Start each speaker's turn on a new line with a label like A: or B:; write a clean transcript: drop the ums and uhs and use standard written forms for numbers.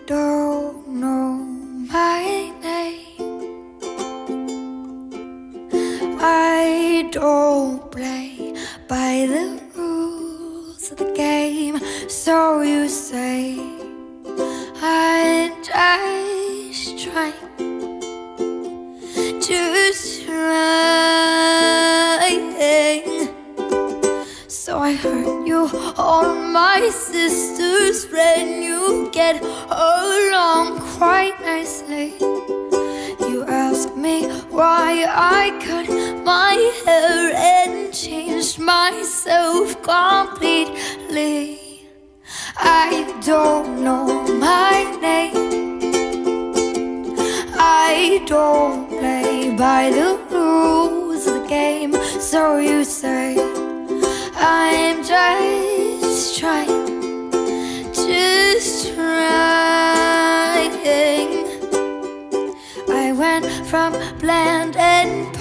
A: don't know my name. I don't play by the rules of the game. So you say I'm just trying, just trying. So I heard you on my sister's friend. You get along quite nicely. You asked me why I cut my hair and changed myself completely. I don't know my name. I don't play by the rules of the game. So you say I'm just trying, just trying. I went from bland and